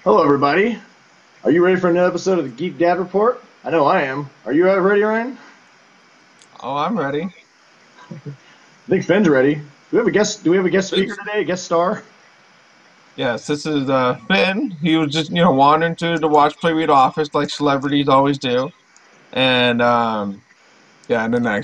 Hello, everybody. Are you ready for another episode of the Geek Dad Report? I know I am. Are you ready, Ryan? Oh, I'm ready. I think Finn's ready. Do we have a guest? Do we have a guest speaker It's, today? A guest star? yes, this is Finn. He was just wandering to the Watch Play Read office like celebrities always do, and yeah, and then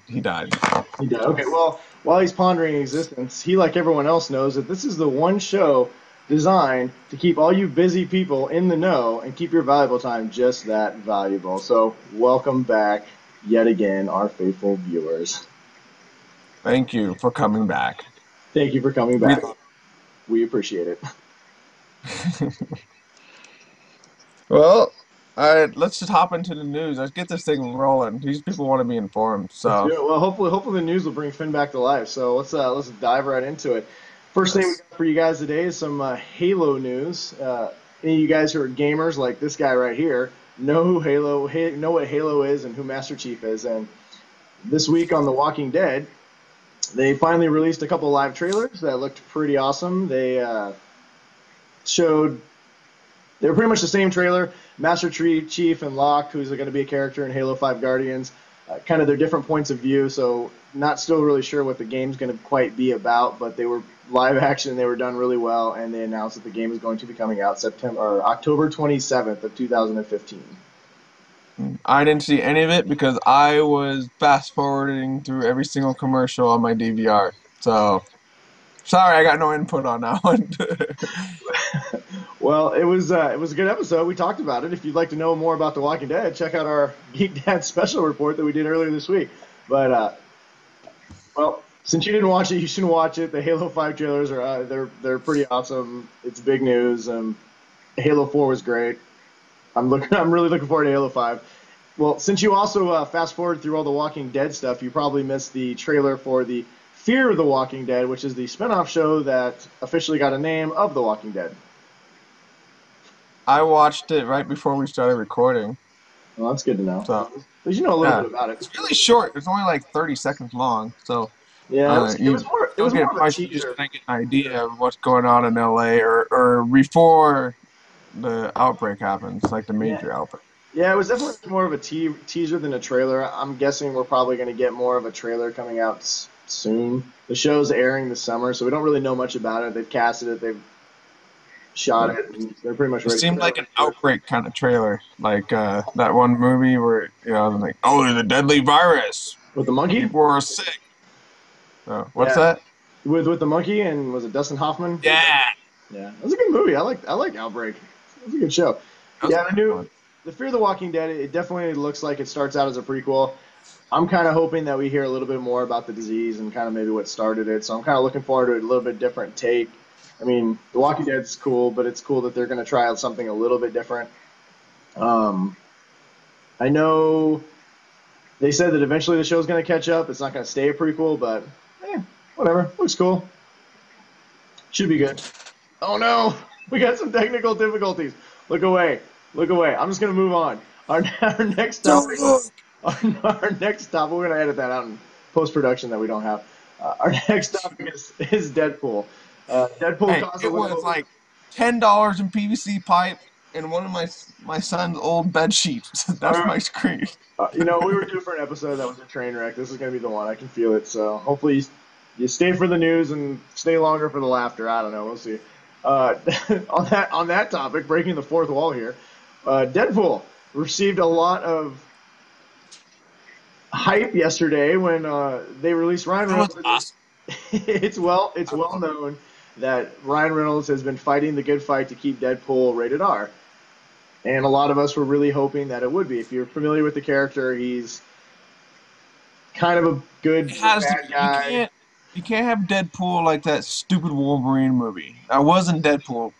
he died. He did. Okay. Well, while he's pondering existence, he, like everyone else, knows that this is the one show designed to keep all you busy people in the know and keep your valuable time just that valuable. So, welcome back yet again, our faithful viewers. Thank you for coming back. Thank you for coming We back. We appreciate it. well, all right, let's just hop into the news. Let's get this thing rolling. These people want to be informed, Let's do so it. Well, hopefully the news will bring Finn back to life. So let's dive right into it. First thing we yes. got for you guys today is some Halo news. Any of you guys who are gamers like this guy right here know who know what Halo is and who Master Chief is. And this week on The Walking Dead, they finally released a couple live trailers that looked pretty awesome. Showed they were pretty much the same trailer. Master Chief and Locke, who's going to be a character in Halo 5 Guardians, kind of their different points of view. So not still really sure what the game's going to quite be about, but they were live action. They were done really well, and they announced that the game is going to be coming out September or October 27th of 2015. I didn't see any of it because I was fast forwarding through every single commercial on my DVR. So sorry, I got no input on that one. Well, it was a good episode. We talked about it. If you'd like to know more about The Walking Dead, check out our Geek Dad special report that we did earlier this week. But well, since you didn't watch it, you should watch it. The Halo 5 trailers are they're pretty awesome. It's big news. Halo 4 was great. I'm really looking forward to Halo 5. Well, since you also fast forward through all the Walking Dead stuff, you probably missed the trailer for the Fear of the Walking Dead, which is the spinoff show that officially got a name of The Walking Dead. I watched it right before we started recording. Well, that's good to know. So At least you know a little yeah, bit about it. it's really short. It's only like 30 seconds long. So Yeah, it was you more it still was more get of a probably just teaser. kind of get an idea of what's going on in LA or before the outbreak happens, like the Yeah, major outbreak. yeah, it was definitely more of a teaser than a trailer. I'm guessing we're probably going to get more of a trailer coming out soon. The show's airing this summer, so we don't really know much about it. They've casted it, they've shot it, and they're pretty much It ready to seemed go. like an outbreak kind of trailer, like that one movie where like, oh, there's a deadly virus, With the monkey? people are sick. What's Yeah, that? with the monkey, and was it Dustin Hoffman? Yeah, Yeah, it was a good movie. I like Outbreak. It was a good show. that was Yeah, a the good new one. the Fear the Walking Dead. It definitely looks like it starts out as a prequel. I'm kind of hoping that we hear a little bit more about the disease and kind of maybe what started it. So I'm kind of looking forward to a little bit different take. I mean, The Walking Dead's cool, but it's cool that they're going to try out something a little bit different. Um, I know they said that eventually the show's going to catch up. It's not going to stay a prequel, but whatever. Looks cool. Should be good. Oh no, we got some technical difficulties. Look away. Look away. I'm just going to move on. Our next Don't topic look. our next topic, we're going to edit that out in post production that we don't have. Our next topic is Deadpool. Deadpool Hey, caused a it was little. like $10 in PVC pipe and one of my son's old bed sheets. That's my screen. We were due for an episode that was a train wreck. This is going to be the one. I can feel it. So hopefully you stay for the news and stay longer for the laughter. I don't know. We'll see. Uh, on that topic, breaking the fourth wall here, Deadpool received a lot of hype yesterday when they released Ryan It was Reynolds. awesome. It's well known that Ryan Reynolds has been fighting the good fight to keep Deadpool rated R, and a lot of us were really hoping that it would be. If you're familiar with the character, he's kind of a It good has to bad be. You guy. can't. You can't have Deadpool like that stupid Wolverine movie. That wasn't Deadpool.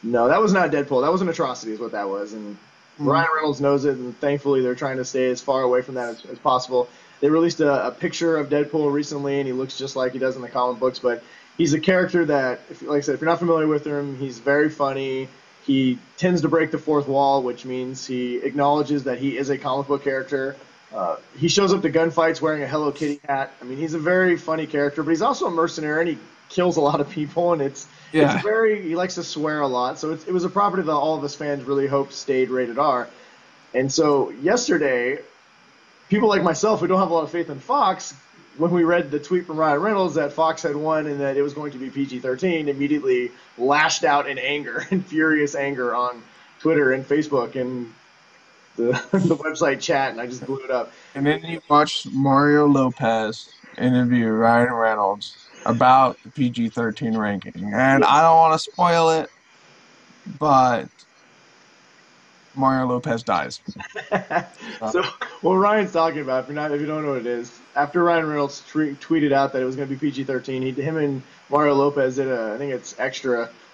No, that was not Deadpool. That was an atrocity, is what that was, and Mm. Ryan Reynolds knows it. And thankfully, they're trying to stay as far away from that as possible. They released a picture of Deadpool recently, and he looks just like he does in the comic books. But he's a character that, like I said, if you're not familiar with him, he's very funny. He tends to break the fourth wall, which means he acknowledges that he is a comic book character. He shows up to gunfights wearing a Hello Kitty hat. I mean, he's a very funny character, but he's also a mercenary, and he kills a lot of people, and it's a Yeah. very he likes to swear a lot. So it was a property that all of us fans really hoped stayed rated R. And so yesterday, people like myself who don't have a lot of faith in Fox, when we read the tweet from Ryan Reynolds that Fox had won and that it was going to be PG-13, immediately lashed out in anger, in furious anger on Twitter and Facebook and the website chat, and I just blew it up. And then you watch Mario Lopez interview Ryan Reynolds about the PG-13 ranking. And I Yes. don't want to spoil it, but Mario Lopez dies. So, So what Ryan's talking about, if you don't know what it is, after Ryan Reynolds tweeted out that it was going to be PG-13, him and Mario Lopez did I think it's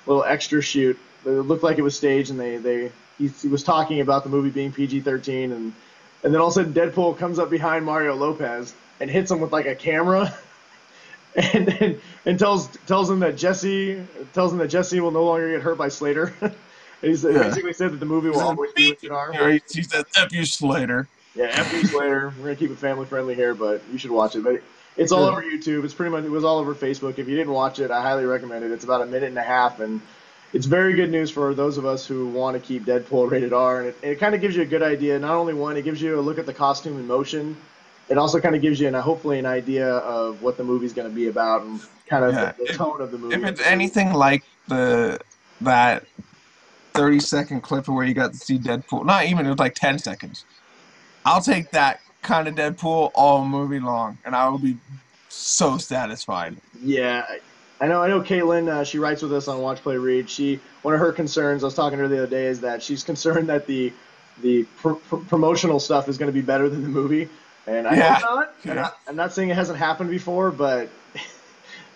little extra shoot. It looked like it was staged, and he was talking about the movie being PG-13, and then all of a sudden Deadpool comes up behind Mario Lopez and hits him with like a camera, and tells him that Jesse will no longer get hurt by Slater. He yeah. basically said that the movie He will said, always be "Beep." rated R. He said, F you, Slater. Yeah, F you Slater. We're gonna keep it family friendly here, but you should watch it. But it's all Yeah. over YouTube. It was all over Facebook. If you didn't watch it, I highly recommend it. It's about a minute and a half, and it's very good news for those of us who want to keep Deadpool rated R. And it kind of gives you a good idea. Not only one, it gives you a look at the costume in motion. It also kind of gives you hopefully an idea of what the movie's going to be about and kind of Yeah. the tone of the If movie. it's anything like that 30-second clip where you got to see Deadpool, not even, it was like 10 seconds. I'll take that kind of Deadpool all movie long, and I will be so satisfied. Yeah, I know. Caitlin, she writes with us on Watch Play Read. One of her concerns, I was talking to her the other day, is that she's concerned that the promotional stuff is going to be better than the movie, and I hope Yeah, not. yeah. I'm not saying it hasn't happened before, but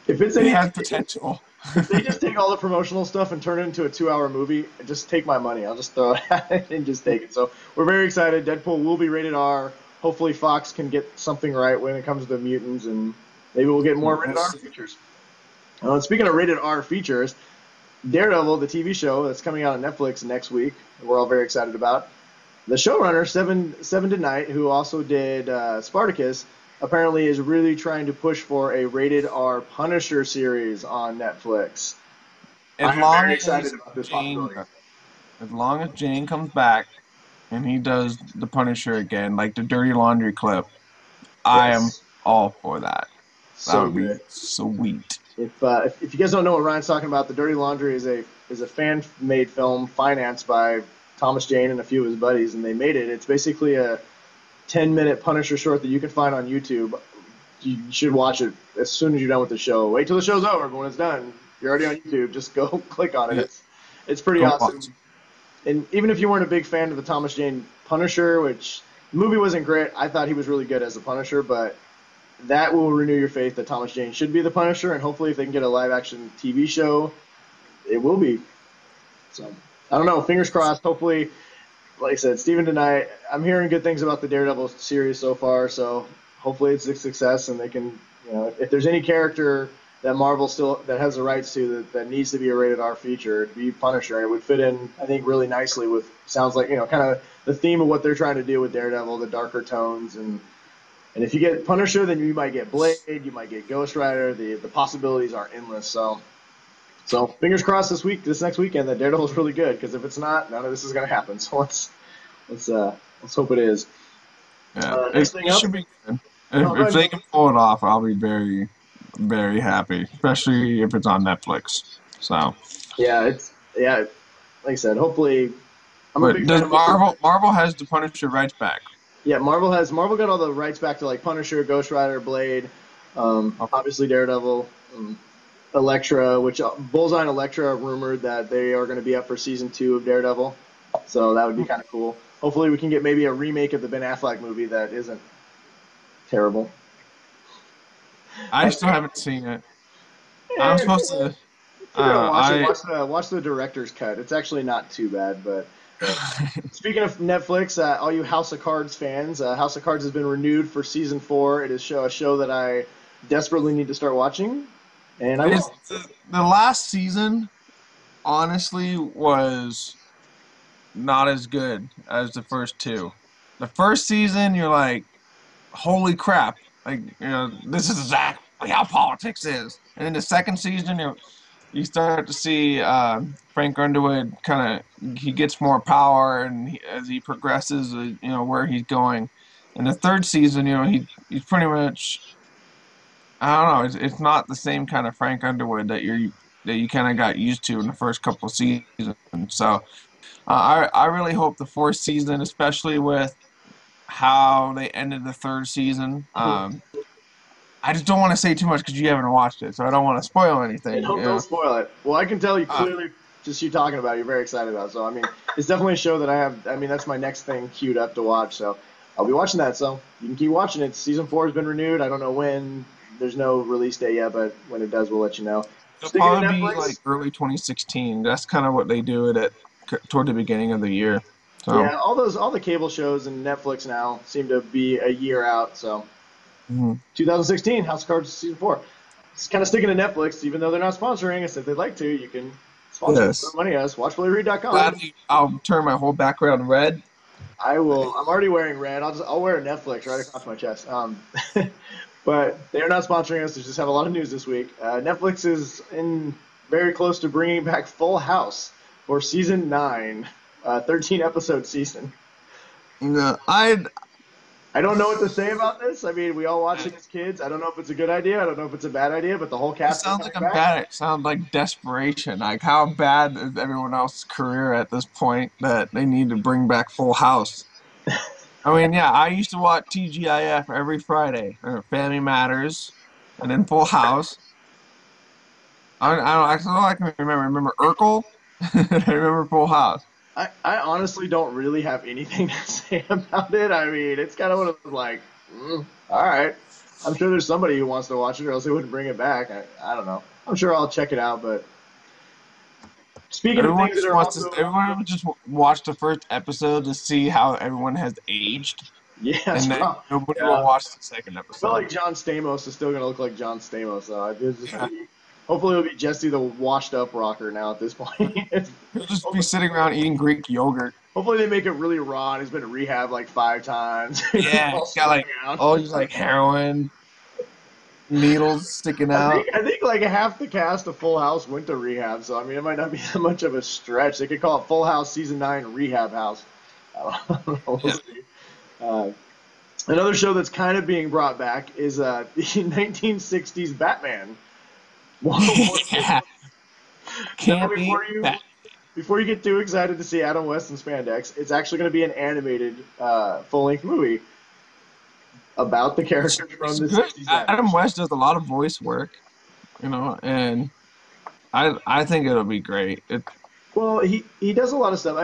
if it's It any, has potential. if they just take all the promotional stuff and turn it into a 2 hour movie, just take my money. I'll just throw it at it and just take it. So we're very excited. Deadpool will be rated R. Hopefully, Fox can get something right when it comes to mutants, and maybe we'll get more We'll rated R see. features. Speaking of rated R features, Daredevil, the TV show that's coming out on Netflix next week, we're all very excited about. The showrunner, Seven to Night, who also did Spartacus, apparently is really trying to push for a rated R Punisher series on Netflix. I As am long very excited as about this Jane, possibility. as long as Jane comes back and he does the Punisher again, like the Dirty Laundry clip, I am Yes, all for that. That so would be good. sweet. If you guys don't know what Ryan's talking about, The Dirty Laundry is a fan made film financed by Thomas Jane and a few of his buddies, and they made it. It's basically a 10-minute Punisher short that you can find on YouTube. You should watch it as soon as you're done with the show. Wait till the show's over, but when it's done, you're already on YouTube. Just go click on it. Yeah, It's pretty go watch. awesome. And even if you weren't a big fan of the Thomas Jane Punisher, which the movie wasn't great, I thought he was really good as the Punisher, but that will renew your faith that Thomas Jane should be the Punisher, and hopefully, if they can get a live action TV show, it will be. So I don't know. Fingers crossed. Hopefully, like I said, Steven tonight. I'm hearing good things about the Daredevil series so far, so hopefully it's a success, and they can, if there's any character that Marvel still that has the rights to that needs to be a rated R feature, it'd be Punisher. It would fit in, I think, really nicely with sounds like kind of the theme of what they're trying to do with Daredevil, the darker tones, and if you get Punisher, then you might get Blade, you might get Ghost Rider. The possibilities are endless. So fingers crossed this next weekend that Daredevil's really good, because if it's not, none of this is going to happen. So let's hope it is. Yeah, Next thing it up. should be good. Oh, go If ahead. they can pull it off, I'll be very, very happy, especially if it's on Netflix. So, Yeah. Like I said, hopefully, I'm a but big fan does of both. Marvel has the Punisher rights back? Yeah, Marvel got all the rights back to like Punisher, Ghost Rider, Blade, Okay. obviously Daredevil, Elektra, which Bullseye and Elektra are rumored that they are going to be up for season 2 of Daredevil. So that would be kind of cool. Hopefully, we can get maybe a remake of the Ben Affleck movie that isn't terrible. I still haven't seen it. I'm Eh, supposed to. if you're gonna watch it, I watch the director's cut. It's actually not too bad. But speaking of Netflix, all you House of Cards fans, House of Cards has been renewed for season 4. It is a show that I desperately need to start watching, and I it's will. the last season. Honestly, was not as good as the first two. The first season, you're like, holy crap! Like, this is Zach. like how politics is. And in the second season, you start to see Frank Underwood kind of he gets more power, and as he progresses, where he's going. In the third season, he's pretty much I don't know. It's not the same kind of Frank Underwood that you kind of got used to in the first couple of seasons. So I really hope the fourth season, especially with how they ended the third season. I just don't want to say too much because you haven't watched it, so I don't want to spoil Yeah, anything. don't spoil it. Well, I can tell you Uh, clearly, just you talking about it, you're very excited about. So I mean, it's definitely a show that I have. I mean, that's my next thing queued up to watch. So I'll be watching that. So you can keep watching it. Season 4 has been renewed. I don't know when. There's no release date yet, but when it does, we'll let you know. It'll Sticking to probably be like Netflix, early 2016. That's kind of what they do toward the beginning of the year. So, yeah, all the cable shows and Netflix now seem to be a year out. So mhm. 2016, House of Cards season 4. It's kind of sticking to Netflix, even though they're not sponsoring us. If they'd like to, you can sponsor us, throw Yes. money at us. WatchFullyRead.com. Gladly, I'll turn my whole background red. I will. I'm already wearing red. I'll wear a Netflix right across my chest. But they're not sponsoring us. They just have a lot of news this week. Netflix is in very close to bringing back Full House for season 9, 13 episode season. No, I I don't know what to say about this. I mean, we all watched it as kids. I don't know if it's a good idea. I don't know if it's a bad idea. But the whole It cast is sounds coming like back. it sounds like desperation. Like how bad is everyone else's career at this point that they need to bring back Full House? I mean, yeah, I used to watch TGIF every Friday, Family Matters, and then Full House. That's all I can remember. Remember Urkel? I remember Full House. I honestly don't really have anything to say about it. I mean, it's kind of one of those like, all right. I'm sure there's somebody who wants to watch it, or else they wouldn't bring it back. I don't know. I'm sure I'll check it out. But speaking of things that are also, Everyone just watch the first episode to see how everyone has aged, yeah, it's and then probably, nobody will yeah. watch the second I feel episode. like John Stamos is still gonna look like John Stamos. So it's just gonna Yeah. be, hopefully it'll be Jesse the washed up rocker now at this point. He'll just be hopefully, sitting around eating Greek yogurt. hopefully they make it really raw. And he's been to rehab like 5 times. He's Yeah, all he's got strung like out. all these like heroin needles sticking out. I think like half the cast of Full House went to rehab, so I mean it might not be that much of a stretch. They could call it Full House season 9 Rehab House. I don't know. We'll Yeah. see. Uh, Another show that's kind of being brought back is the 1960s Batman. Yeah. Now Campy. before you get too excited to see Adam West in spandex, it's actually going to be an animated full length movie about the characters from It's the good. 60s Batman. Adam West does a lot of voice work, and I think it'll be great. Well, he does a lot of stuff.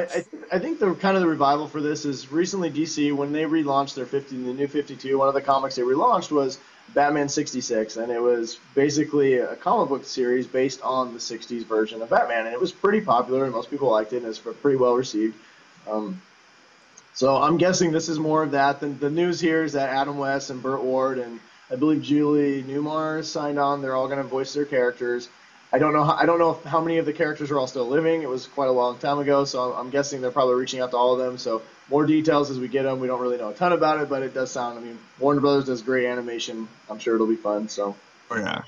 I think the kind of the revival for this is recently DC when they relaunched their 50 the new 52. One of the comics they relaunched was Batman 66, and it was basically a comic book series based on the 60s version of Batman, and it was pretty popular and most people liked it, and it's pretty well received. Um, so I'm guessing this is more of that. Than the news here is that Adam West and Burt Ward and I believe Julie Newmar signed on. They're all going to voice their characters. I don't know how many of the characters are all still living. It was quite a long time ago, so I'm guessing they're probably reaching out to all of them. So more details as we get them. We don't really know a ton about it, but it does sound. I mean, Warner Brothers does great animation. I'm sure it'll be fun. So Oh yeah.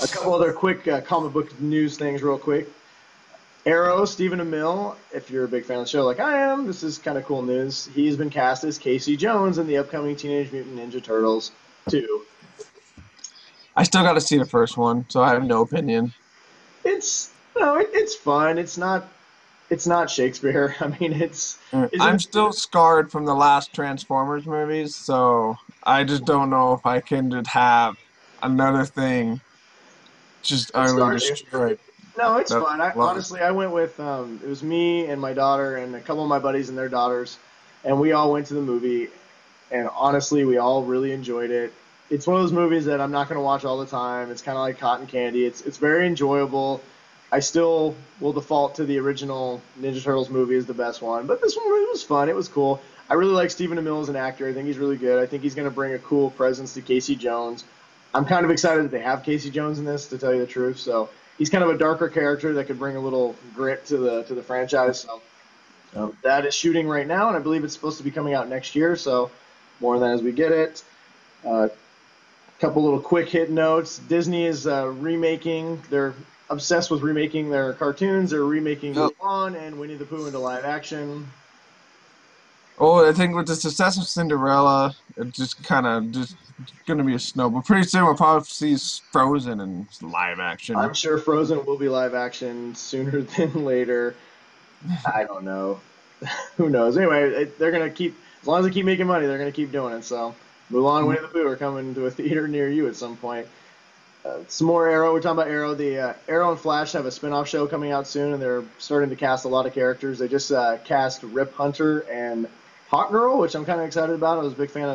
a couple other quick comic book news things, real quick. Arrow, Stephen Amell, if you're a big fan of the show like I am, this is kind of cool news. He's been cast as Casey Jones in the upcoming Teenage Mutant Ninja Turtles 2. I still got to see the first one, so I have no opinion. It's no, it's fun. It's not Shakespeare. I mean, I'm isn't still scarred from the last Transformers movies, so I just don't know if I can just have another thing just it utterly scarred you? destroyed. No, it's That fun. I love. honestly I went with it was me and my daughter and a couple of my buddies and their daughters, and we all went to the movie. And honestly, we all really enjoyed it. It's one of those movies that I'm not going to watch all the time. It's kind of like cotton candy. It's very enjoyable. I still will default to the original Ninja Turtles movie as the best one, but this one really was fun. It was cool. I really like Stephen Amell as an actor. I think he's really good. I think he's going to bring a cool presence to Casey Jones. I'm kind of excited that they have Casey Jones in this, to tell you the truth. So he's kind of a darker character that could bring a little grit to the franchise. So that is shooting right now, and I believe it's supposed to be coming out next year. So more on that as we get it. A couple little quick hit notes. Disney is remaking. They're obsessed with remaking their cartoons. They're remaking Yep. Mulan and Winnie the Pooh into live action. Oh, I think with the success of Cinderella, it just kind of just gonna be a snowball. Pretty soon we'll probably see Frozen in live action. I'm sure Frozen will be live action sooner than later. I don't know. Who knows? Anyway, they're gonna keep as long as they keep making money, they're gonna keep doing it. So Mulan, Winnie the Pooh are coming to a theater near you at some point. Some more Arrow. We're talking about Arrow. The Arrow and Flash have a spin-off show coming out soon, and they're starting to cast a lot of characters. They just cast Rip Hunter and Hawk Girl, which I'm kind of excited about. I was a big fan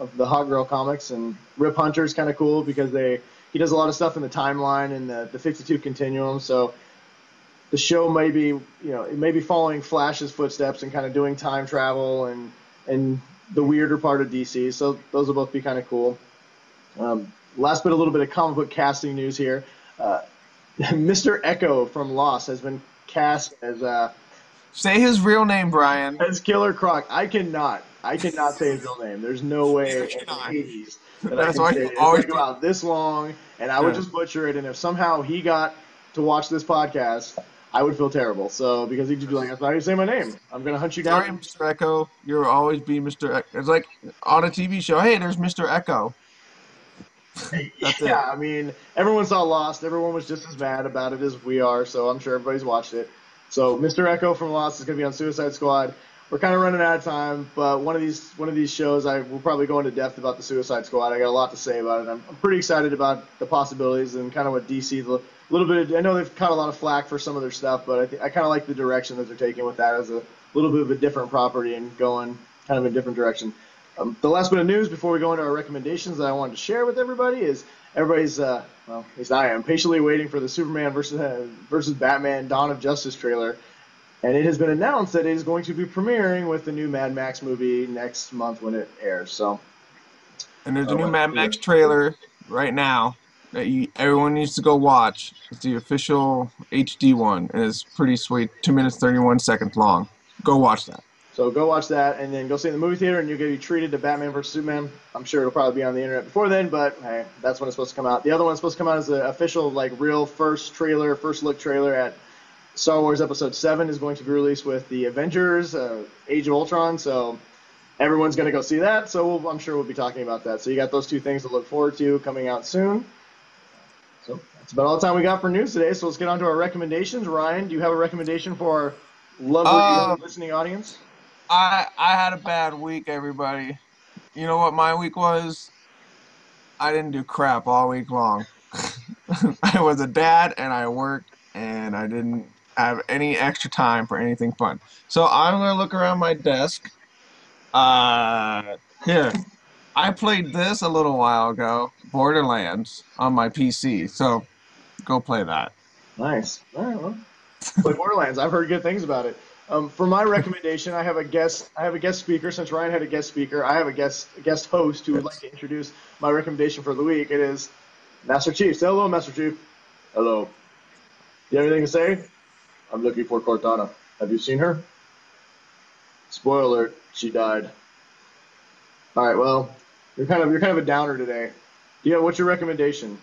of the Hawk Girl comics, and Rip Hunter is kind of cool because he does a lot of stuff in the timeline and the 52 continuum. So the show may be, it may be following Flash's footsteps and kind of doing time travel and the weirder part of DC. So those will both be kind of cool. Last bit, a little bit of comic book casting news here. Mr. Echo from Lost has been cast as Say his real name, Brian. Killer Croc. I cannot say his real name. There's no way in Hades that I That's can why say you it. It's always going to go out this long, and I would just butcher it. And if somehow he got to watch this podcast, I would feel terrible. So because he'd just be like, "That's not how you say my name. I'm going to hunt you down." Sorry, Mr. Echo. You'll always be Mr. Echo. It's like on a TV show. Hey, there's Mr. Echo. That's it. Yeah, I mean, everyone saw Lost. Everyone was just as mad about it as we are, so I'm sure everybody's watched it. So Mr. Echo from Lost is going to be on Suicide Squad. We're kind of running out of time, but one of these shows, I will probably go into depth about the Suicide Squad. I got a lot to say about it. I'm pretty excited about the possibilities and kind of what DC, a little bit. I know they've caught a lot of flack for some of their stuff, but I kind of like the direction that they're taking with that as a little bit of a different property and going kind of in a different direction. The last bit of news before we go into our recommendations that I wanted to share with everybody is everybody's, well, at least I am, patiently waiting for the Superman versus Batman Dawn of Justice trailer. And it has been announced that it is going to be premiering with the new Mad Max movie next month when it airs. So, And there's a new Mad Max trailer right now that everyone needs to go watch. It's the official HD one, and it's pretty sweet. 2 minutes 31 seconds long. Go watch that. So go watch that, and then go see it in the movie theater, and you'll get treated to Batman vs. Superman. I'm sure it'll probably be on the internet before then, but hey, that's when it's supposed to come out. The other one's supposed to come out as the official, real first look trailer at Star Wars Episode 7 is going to be released with the Avengers, Age of Ultron, so everyone's going to go see that, so I'm sure we'll be talking about that. So you got those two things to look forward to coming out soon. So that's about all the time we got for news today, so let's get on to our recommendations. Ryan, do you have a recommendation for our lovely listening audience? I had a bad week, everybody. You know what my week was? I didn't do crap all week long. I was a dad, and I worked, and I didn't have any extra time for anything fun. So I'm gonna look around my desk. Here, I played this a little while ago, Borderlands, on my PC. So go play that. Nice. All right, well, play Borderlands. I've heard good things about it. For my recommendation, I have a guest speaker. Since Ryan had a guest speaker, I have a guest host who would like to introduce my recommendation for the week. It is Master Chief. Say hello, Master Chief. Hello. You have anything to say? I'm looking for Cortana. Have you seen her? Spoiler alert, she died. All right, well, you're kind of a downer today. Yeah, what's your recommendation?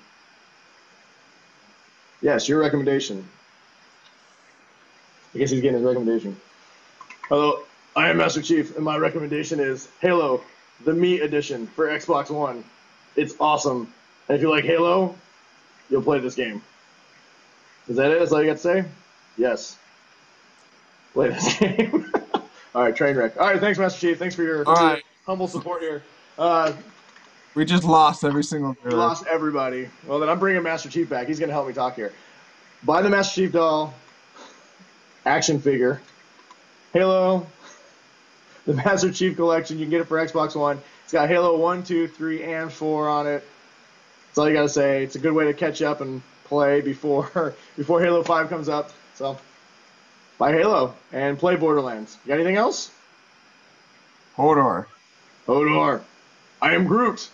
Yes, your recommendation. I guess he's getting his recommendation. Hello, I am Master Chief, and my recommendation is Halo, the Me Edition for Xbox One. It's awesome. And if you like Halo, you'll play this game. Is that it? That's all you got to say? Yes. Play this game. All right, Trainwreck. All right, thanks, Master Chief. Thanks for your humble support here. We just lost every single We lost everybody. Well, then I'm bringing Master Chief back. He's going to help me talk here. Buy the Master Chief doll action figure. Halo, the Master Chief collection. You can get it for Xbox One. It's got Halo 1, 2, 3, and 4 on it. That's all you got to say. It's a good way to catch up and play before Halo 5 comes up. So buy Halo and play Borderlands. You got anything else? Hodor. I am Groot.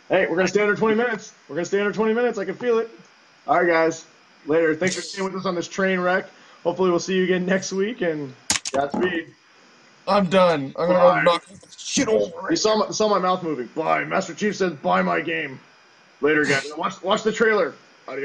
Hey, we're going to stay under 20 minutes. I can feel it. All right, guys. Later. Thanks for staying with us on this train wreck. Hopefully we'll see you again next week, and Godspeed. I'm done. I'm going to knock shit over. You saw my mouth moving. Bye. Master Chief says, buy my game. Later, guys. Watch the trailer.